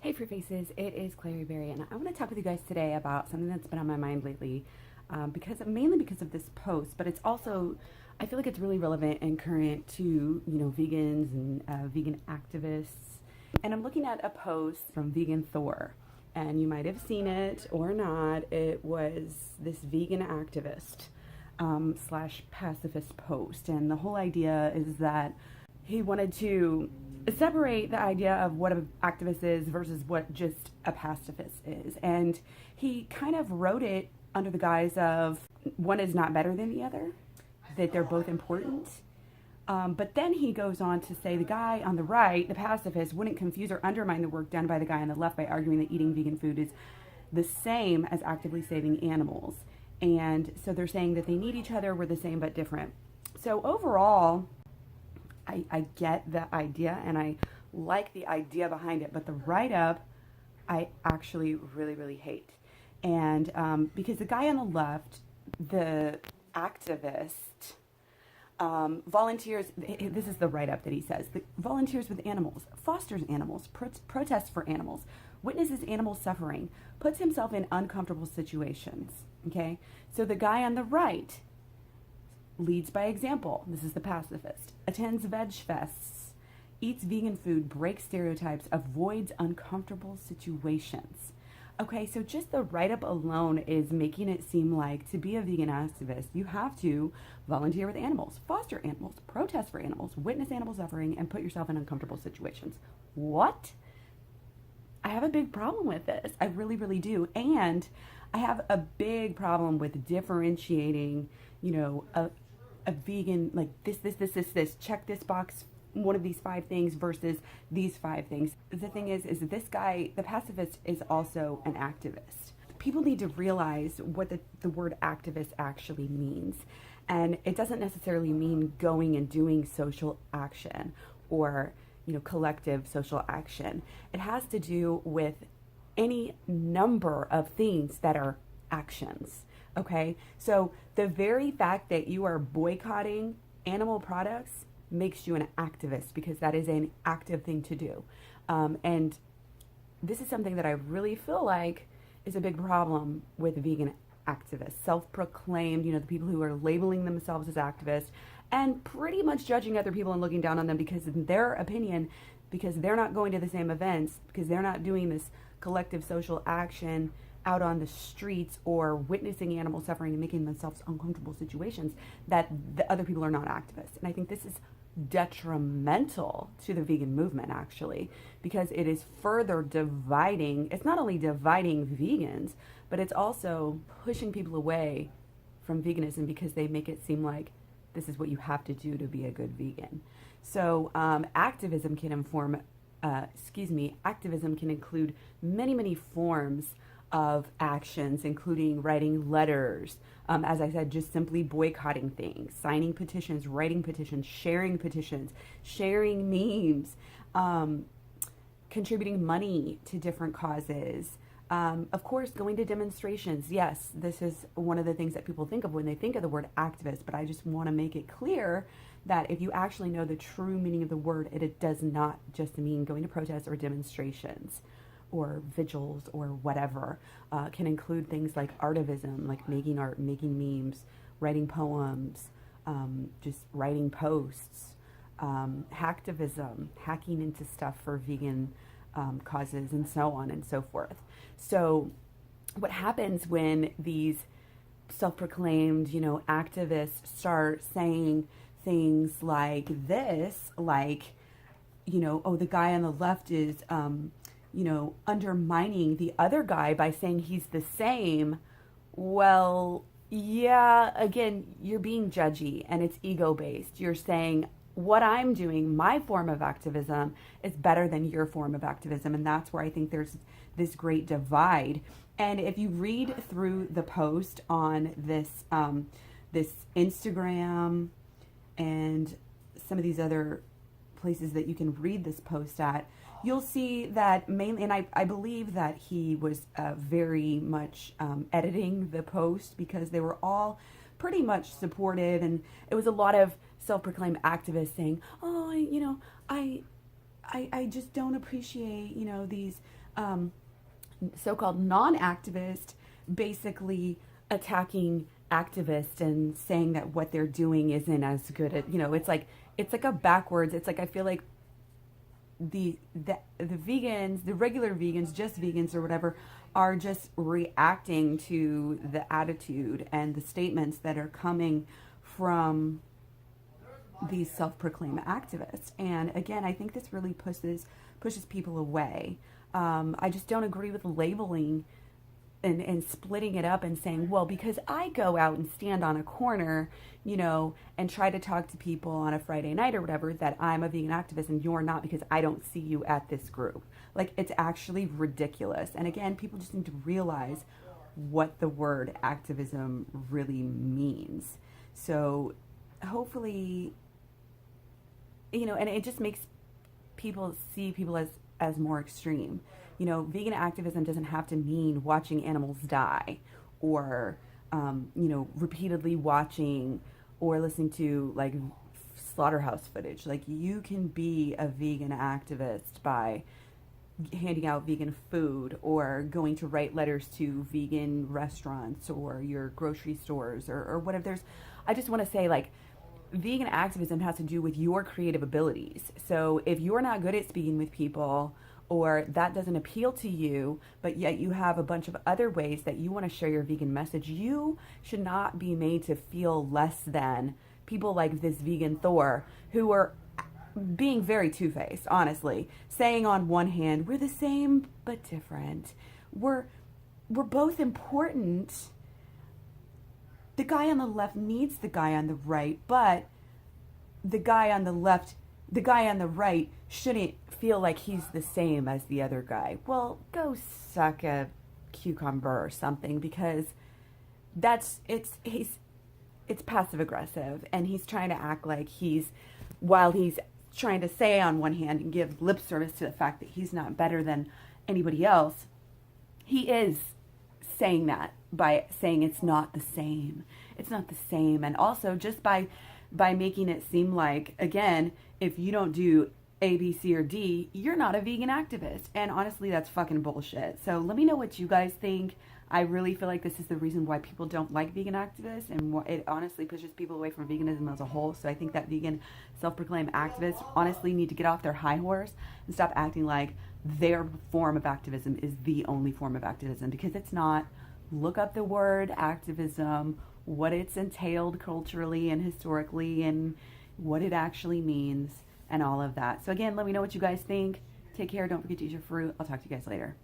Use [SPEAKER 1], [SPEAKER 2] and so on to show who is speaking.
[SPEAKER 1] Hey Fruit Faces, it is KlaireeBerry, and I want to talk with you guys today about something that's been on my mind lately, mainly because of this post, but it's also, I feel like it's really relevant and current to, vegans and vegan activists. And I'm looking at a post from Vegan Thor, and you might have seen it or not. It was this vegan activist slash pacifist post, and the whole idea is that he wanted to separate the idea of what an activist is versus what just a pacifist is. And he kind of wrote it under the guise of one is not better than the other, that they're both important. But then he goes on to say the guy on the right, the pacifist, wouldn't confuse or undermine the work done by the guy on the left by arguing that eating vegan food is the same as actively saving animals. And so they're saying that they need each other, we're the same but different. So overall, I get the idea and I like the idea behind it, but the write-up I actually really, really hate. And because the guy on the left, the activist, volunteers, this is the write-up that he says, volunteers with animals, fosters animals, protests for animals, witnesses animal suffering, puts himself in uncomfortable situations, okay? So the guy on the right leads by example. This is the pacifist. Attends veg fests, eats vegan food, breaks stereotypes, avoids uncomfortable situations. Okay, so just the write-up alone is making it seem like to be a vegan activist, you have to volunteer with animals, foster animals, protest for animals, witness animal suffering, and put yourself in uncomfortable situations. What? I have a big problem with this. I really, really do. And I have a big problem with differentiating, a vegan, like this, check this box, one of these 5 things versus these 5 things. The thing is this guy, the pacifist, is also an activist. People need to realize what the word activist actually means. And it doesn't necessarily mean going and doing social action or, collective social action. It has to do with any number of things that are actions. Okay, so the very fact that you are boycotting animal products makes you an activist because that is an active thing to do. And this is something that I really feel like is a big problem with vegan activists, self-proclaimed, the people who are labeling themselves as activists and pretty much judging other people and looking down on them because in their opinion, because they're not going to the same events, because they're not doing this collective social action out on the streets or witnessing animal suffering and making themselves uncomfortable situations, that the other people are not activists. And I think this is detrimental to the vegan movement, actually, because it is further dividing. It's not only dividing vegans, but it's also pushing people away from veganism because they make it seem like this is what you have to do to be a good vegan. So activism can activism can include many, many forms of actions, including writing letters, as I said, just simply boycotting things, signing petitions, writing petitions, sharing memes, contributing money to different causes. Of course, going to demonstrations. Yes, this is one of the things that people think of when they think of the word activist, but I just want to make it clear that if you actually know the true meaning of the word, it does not just mean going to protests or demonstrations or vigils or whatever. Can include things like artivism, like making art, making memes, writing poems, just writing posts, hacktivism, hacking into stuff for vegan causes, and so on and so forth. So what happens when these self-proclaimed, activists start saying things like this, like, oh, the guy on the left is undermining the other guy by saying he's the same. Well, yeah, again, you're being judgy and it's ego-based. You're saying what I'm doing, my form of activism, is better than your form of activism. And that's where I think there's this great divide. And if you read through the post on this, this Instagram and some of these other places that you can read this post at, you'll see that mainly, and I believe that he was very much editing the post because they were all pretty much supportive, and it was a lot of self-proclaimed activists saying, oh, I just don't appreciate, these so-called non-activist basically attacking activists and saying that what they're doing isn't as good at, it's like a backwards, it's like, I feel like the vegans, the regular vegans, just vegans or whatever, are just reacting to the attitude and the statements that are coming from these self-proclaimed activists. And again, I think this really pushes people away. I just don't agree with labeling and splitting it up and saying, well, because I go out and stand on a corner, and try to talk to people on a Friday night or whatever, that I'm a vegan activist and you're not because I don't see you at this group. Like, it's actually ridiculous. And again, people just need to realize what the word activism really means. So hopefully, and it just makes people see people as more extreme. Vegan activism doesn't have to mean watching animals die or, repeatedly watching or listening to like slaughterhouse footage. Like, you can be a vegan activist by handing out vegan food or going to write letters to vegan restaurants or your grocery stores or whatever. I just want to say, like, vegan activism has to do with your creative abilities. So if you're not good at speaking with people, or that doesn't appeal to you, but yet you have a bunch of other ways that you want to share your vegan message, you should not be made to feel less than people like this vegan Thor, who are being very two-faced, honestly, saying on one hand, we're the same but different. We're both important. The guy on the left needs the guy on the right, but the guy on the right shouldn't feel like he's the same as the other guy. Well, go suck a cucumber or something, because it's passive aggressive, and he's trying to act like while he's trying to say on one hand and give lip service to the fact that he's not better than anybody else, he is saying that by saying it's not the same. It's not the same. And also just by making it seem like, again, if you don't do A, B, C, or D, you're not a vegan activist. And honestly, that's fucking bullshit. So let me know what you guys think. I really feel like this is the reason why people don't like vegan activists, and it honestly pushes people away from veganism as a whole. So I think that vegan self-proclaimed activists honestly need to get off their high horse and stop acting like their form of activism is the only form of activism, because it's not. Look up the word activism, what it's entailed culturally and historically, and what it actually means, and all of that. So again, let me know what you guys think. Take care. Don't forget to eat your fruit. I'll talk to you guys later.